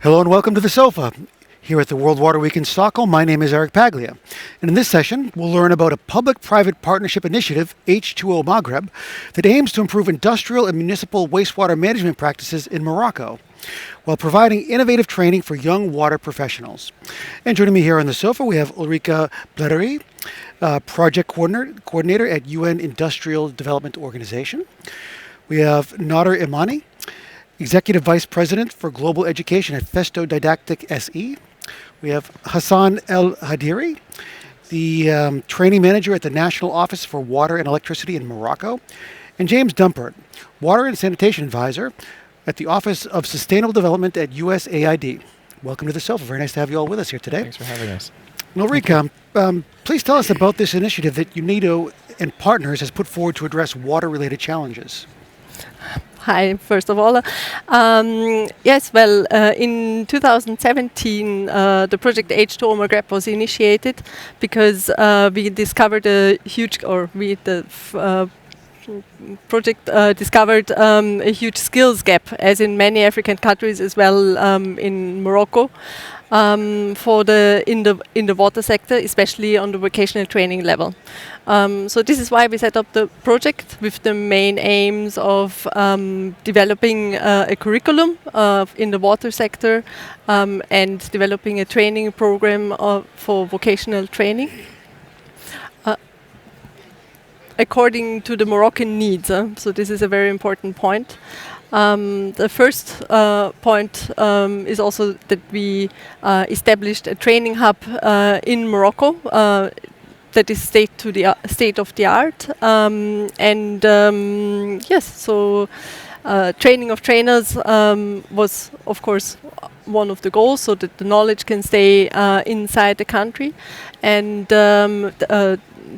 Hello and welcome to The Sofa. Here at the World Water Week in Stockholm, my name is Eric Paglia. And in this session, we'll learn about a public-private partnership initiative, H2O Maghreb, that aims to improve industrial and municipal wastewater management practices in Morocco, while providing innovative training for young water professionals. And joining me here on The Sofa, we have Ulrika Blederi, Project Coordinator at UN Industrial Development Organization. We have Nader Imani, Executive Vice President for Global Education at Festo Didactic SE. We have Hassan El Hadiri, the Training Manager at the National Office for Water and Electricity in Morocco. And James Dumpert, Water and Sanitation Advisor at the Office of Sustainable Development at USAID. Welcome to The Sofa. Very nice to have you all with us here today. Thanks for having us. Ulrika, please tell us about this initiative that UNIDO and partners has put forward to address water-related challenges. Hi, first of all. In 2017, the project H2O Maghreb was initiated because we discovered project discovered a huge skills gap, as in many African countries as well in Morocco, in the water sector, especially on the vocational training level. So this is why we set up the project with the main aims of developing a curriculum in the water sector and developing a training program for vocational training according to the Moroccan needs. So this is a very important point. The first point is also that we established a training hub in Morocco that is state of the art, training of trainers was of course one of the goals, so that the knowledge can stay inside the country, and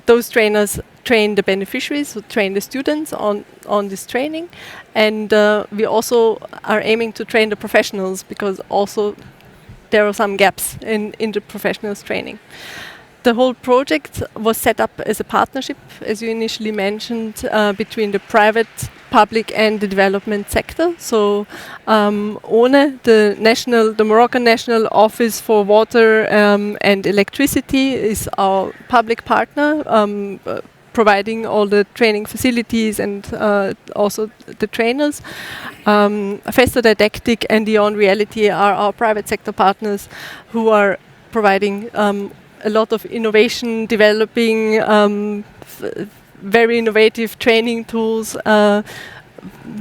those trainers train the beneficiaries, so train the students on this training, and we also are aiming to train the professionals, because also there are some gaps in the professionals training. The whole project was set up as a partnership, as you initially mentioned, between the private, public and the development sector. So ONE, the Moroccan National Office for Water and Electricity, is our public partner, providing all the training facilities and also the trainers. Festo Didactic and Beyond Reality are our private sector partners, who are providing a lot of innovation, developing very innovative training tools,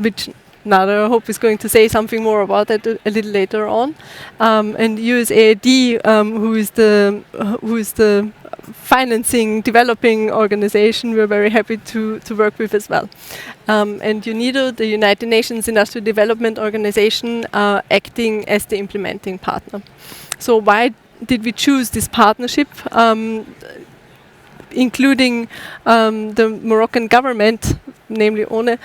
which Nader, I hope, is going to say something more about that a little later on. And USAID, who is the financing, developing organization, we're very happy to work with as well. And UNIDO, the United Nations Industrial Development Organization, acting as the implementing partner. So why did we choose this partnership, including the Moroccan government, namely ONE,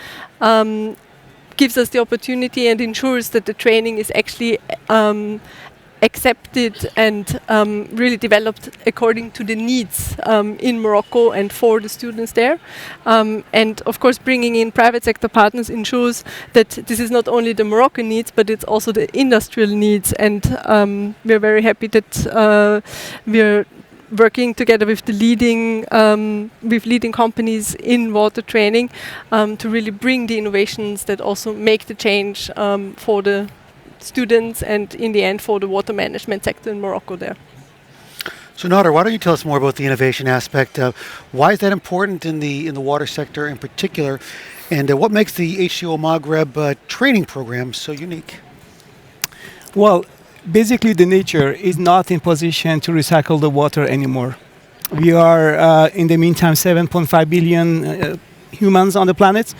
gives us the opportunity and ensures that the training is actually accepted and really developed according to the needs in Morocco and for the students there. And of course, bringing in private sector partners ensures that this is not only the Moroccan needs, but it's also the industrial needs. And we're very happy that we're working together with the leading companies in water training to really bring the innovations that also make the change for the students and in the end for the water management sector in Morocco there. So Nader, why don't you tell us more about the innovation aspect? Why is that important in the water sector in particular? And what makes the H2O Maghreb training program so unique? Well, basically the nature is not in position to recycle the water anymore. We are, in the meantime, 7.5 billion humans on the planet.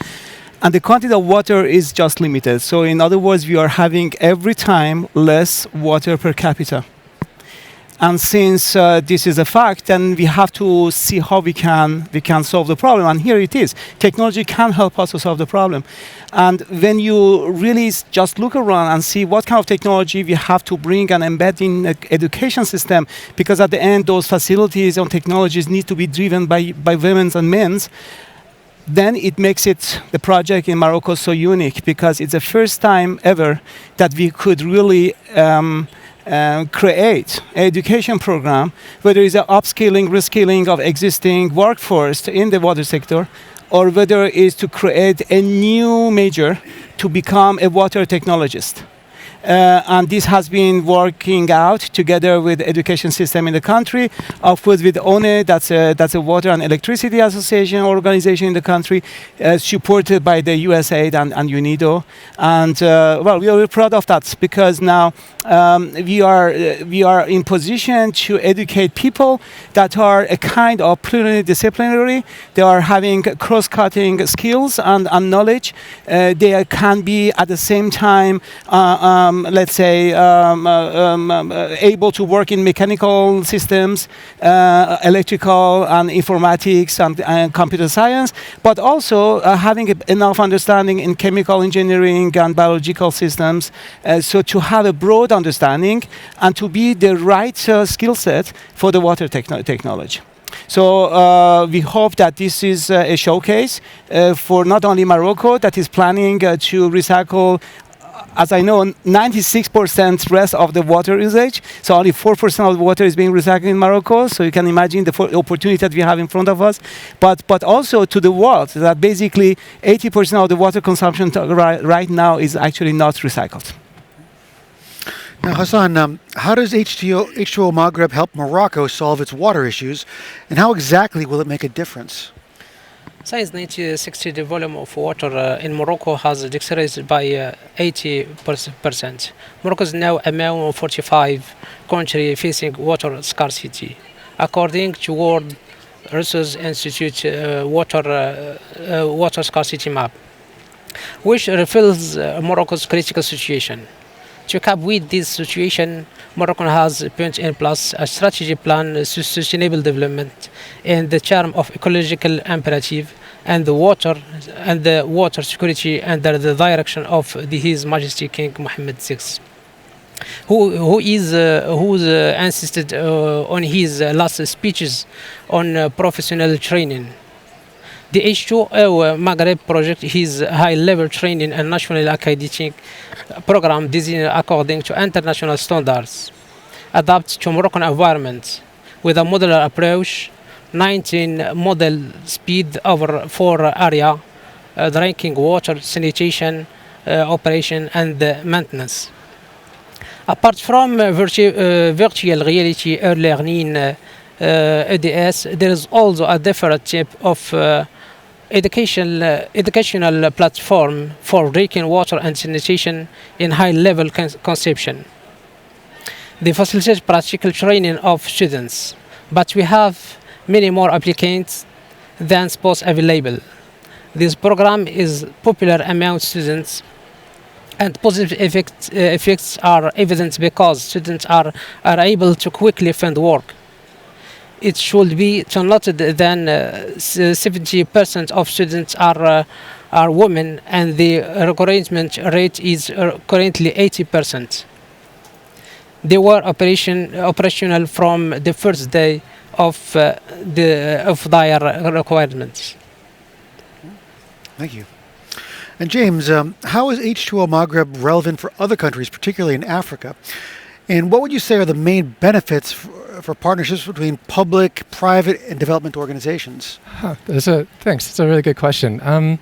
And the quantity of water is just limited. So in other words, we are having every time less water per capita. And since this is a fact, then we have to see how we can solve the problem. And here it is. Technology can help us to solve the problem. And when you really just look around and see what kind of technology we have to bring and embed in the education system, because at the end, those facilities and technologies need to be driven by women and men, then it makes it the project in Morocco so unique, because it's the first time ever that we could really create an education program whether it's an upskilling, reskilling of existing workforce in the water sector, or whether it is to create a new major to become a water technologist. And this has been working out together with the education system in the country, of course with ONE, that's a Water and Electricity Association organization in the country, supported by the USAID and UNIDO. And well, we are very proud of that, because now we are in position to educate people that are a kind of pluridisciplinary. They are having cross-cutting skills and knowledge. They can be at the same time let's say, able to work in mechanical systems, electrical and informatics and computer science, but also having enough understanding in chemical engineering and biological systems, so to have a broad understanding and to be the right skill set for the water technology. So we hope that this is a showcase for not only Morocco, that is planning to recycle, as I know, 96% rest of the water usage. So only 4% of the water is being recycled in Morocco. So you can imagine the opportunity that we have in front of us. But also to the world, that basically 80% of the water consumption right now is actually not recycled. Now, Hassan, how does H2O Maghreb help Morocco solve its water issues, and how exactly will it make a difference? Since 1960, the volume of water in Morocco has decreased by 80%. Morocco is now among 45 countries facing water scarcity, according to World Resources Institute water scarcity map, which reveals Morocco's critical situation. To cope with this situation, Morocco has put in place a strategy plan to sustainable development in the term of ecological imperative and the water security under the direction of His Majesty King Mohammed VI, who insisted on his last speeches on professional training. The H2O Maghreb project is a high-level training and national academic program designed according to international standards, adapted to Moroccan environment, with a modular approach, 19 model speed over 4 area, drinking water, sanitation, operation and maintenance. Apart from virtual reality learning EDS, there is also a different type of educational platform for drinking water and sanitation in high-level conception. They facilitate practical training of students, but we have many more applicants than spots available. This program is popular among students, and positive effects are evident because students are able to quickly find work. It should be noted that 70% of students are women, and the recruitment rate is currently 80%. They were operational from the first day of their requirements. Thank you. And James, how is H2O Maghreb relevant for other countries, particularly in Africa? And what would you say are the main benefits for partnerships between public, private, and development organizations? Thanks. It's a really good question. I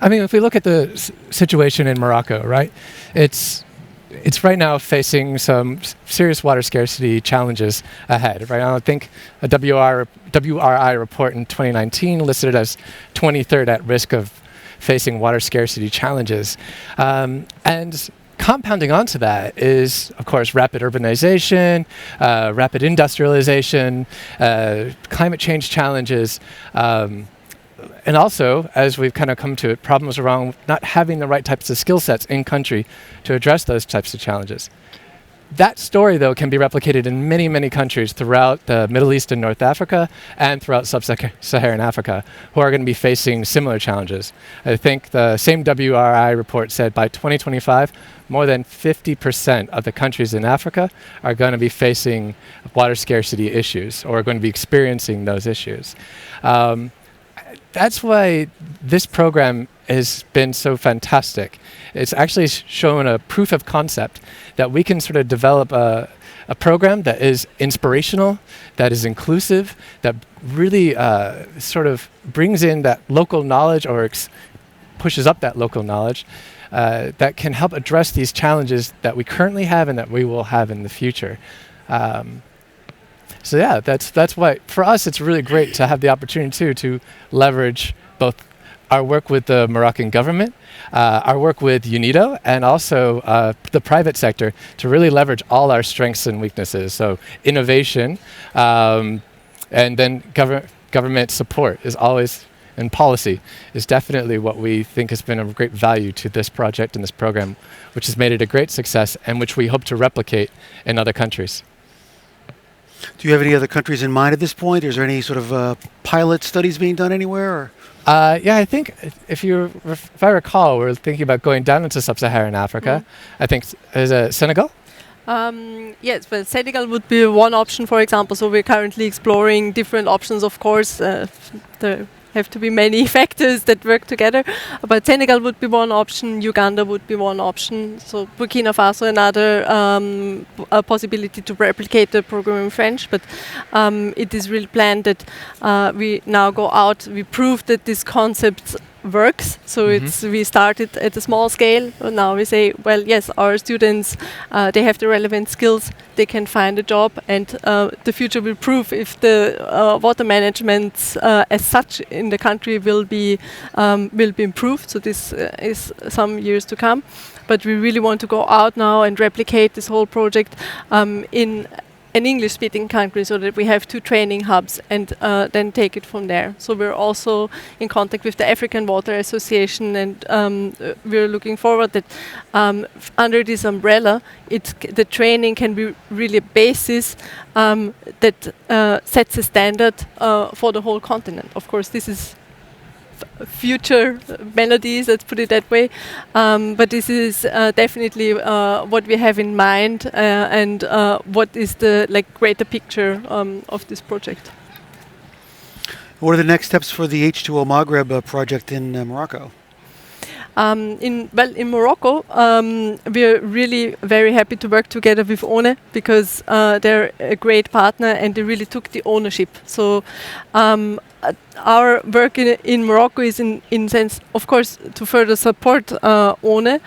mean, if we look at the situation in Morocco, right, it's right now facing some serious water scarcity challenges ahead. Right now, I think a WRI report in 2019 listed it as 23rd at risk of facing water scarcity challenges. And compounding onto that is, of course, rapid urbanization, rapid industrialization, climate change challenges, and also, as we've kind of come to it, problems around not having the right types of skill sets in country to address those types of challenges. That story, though, can be replicated in many, many countries throughout the Middle East and North Africa and throughout sub-Saharan Africa, who are going to be facing similar challenges. I think the same WRI report said by 2025, more than 50% of the countries in Africa are going to be facing water scarcity issues or are going to be experiencing those issues. that's why this program has been so fantastic. It's actually shown a proof of concept that we can sort of develop a program that is inspirational, that is inclusive, that really sort of brings in that local knowledge or pushes up that local knowledge that can help address these challenges that we currently have and that we will have in the future. So yeah, that's why for us it's really great to have the opportunity too to leverage both our work with the Moroccan government, our work with UNIDO, and also the private sector to really leverage all our strengths and weaknesses. So innovation, and then government support is always, and policy is definitely what we think has been of great value to this project and this program, which has made it a great success and which we hope to replicate in other countries. Do you have any other countries in mind at this point? Is there any sort of pilot studies being done anywhere? Or? Yeah, I think if I recall, we're thinking about going down into sub-Saharan Africa. I think is it Senegal? Yes, well, Senegal would be one option, for example. So we're currently exploring different options. Of course, there have to be many factors that work together. But Senegal would be one option. Uganda would be one option. So Burkina Faso another a possibility to replicate the program in French. But it is really planned that we now go out. We prove that this concept works. So we started at a small scale. And now we say, well, yes, our students they have the relevant skills. They can find a job, and the future will prove if the water management as such in the country will be improved. So this is some years to come. But we really want to go out now and replicate this whole project in an English-speaking country, so that we have 2 training hubs, and then take it from there. So we're also in contact with the African Water Association, and we're looking forward that under this umbrella, the training can be really a basis that sets a standard for the whole continent. Of course, this is future melodies, let's put it that way, but this is definitely what we have in mind, and what is the greater picture of this project. What are the next steps for the H2O Maghreb project in Morocco? In Morocco, we're really very happy to work together with ONE, because they're a great partner and they really took the ownership. So our work in Morocco is in sense, of course, to further support ONE,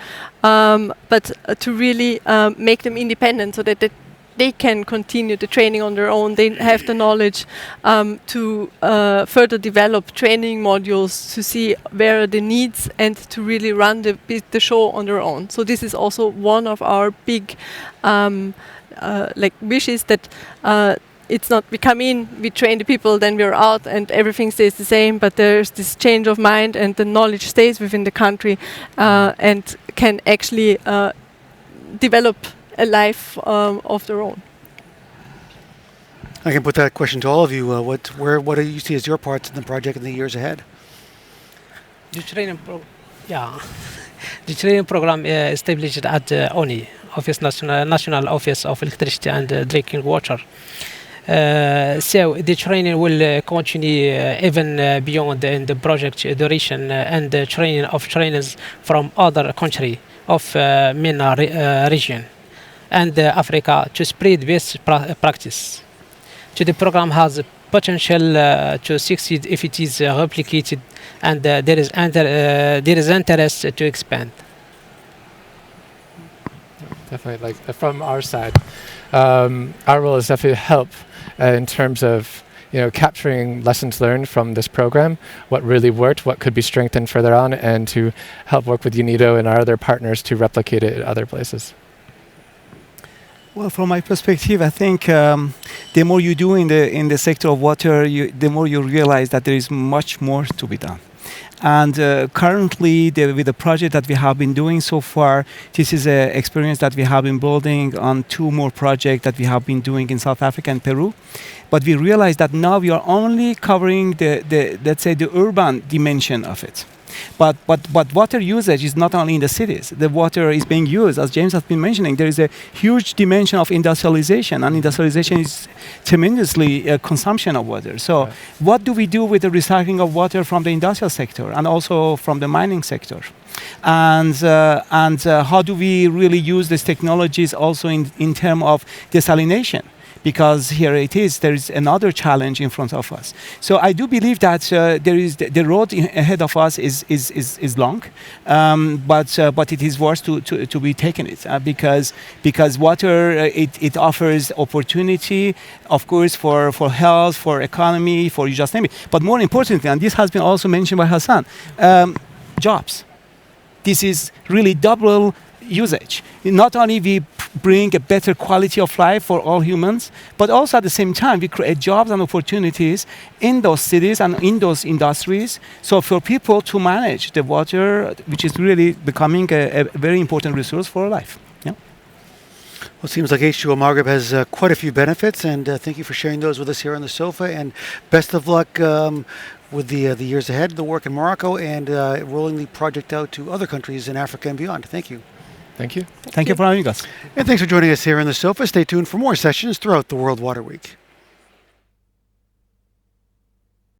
but to really make them independent, so that they can continue the training on their own. They have the knowledge to further develop training modules, to see where are the needs, and to really run the show on their own. So this is also one of our big wishes, that it's not we come in, we train the people, then we're out and everything stays the same, but there's this change of mind and the knowledge stays within the country and can actually develop a life of their own. I can put that question to all of you. What do you see as your parts in the project in the years ahead? The training the training program established at ONI, National Office of Electricity and Drinking Water. So the training will continue even beyond the project duration, and the training of trainers from other countries of MENA region and Africa to spread best practice. So the program has potential to succeed if it is replicated, and there is interest to expand. Definitely, from our side, our role is definitely to help in terms of capturing lessons learned from this program, what really worked, what could be strengthened further on, and to help work with UNIDO and our other partners to replicate it at other places. Well, from my perspective, I think the more you do in the sector of water, the more you realize that there is much more to be done. And currently, with the project that we have been doing so far, this is an experience that we have been building on 2 more projects that we have been doing in South Africa and Peru. But we realize that now we are only covering let's say, the urban dimension of it. But water usage is not only in the cities. The water is being used, as James has been mentioning. There is a huge dimension of industrialization, and industrialization is tremendously consumption of water. So, what do we do with the recycling of water from the industrial sector and also from the mining sector? And how do we really use these technologies also in terms of desalination? Because here there is another challenge in front of us. So I do believe that there is the road ahead of us is long, but it is worth to be taken it because water it offers opportunity, of course, for health, for economy, for you just name it. But more importantly, and this has been also mentioned by Hassan, jobs. This is really double usage. Not only we bring a better quality of life for all humans, but also at the same time we create jobs and opportunities in those cities and in those industries. So for people to manage the water, which is really becoming a very important resource for life. Yeah. Well, it seems like H2O Maghreb has quite a few benefits, and thank you for sharing those with us here on the sofa. And best of luck with the years ahead, the work in Morocco, and rolling the project out to other countries in Africa and beyond. Thank you. Thank you. Thank you for having us. And thanks for joining us here on the sofa. Stay tuned for more sessions throughout the World Water Week.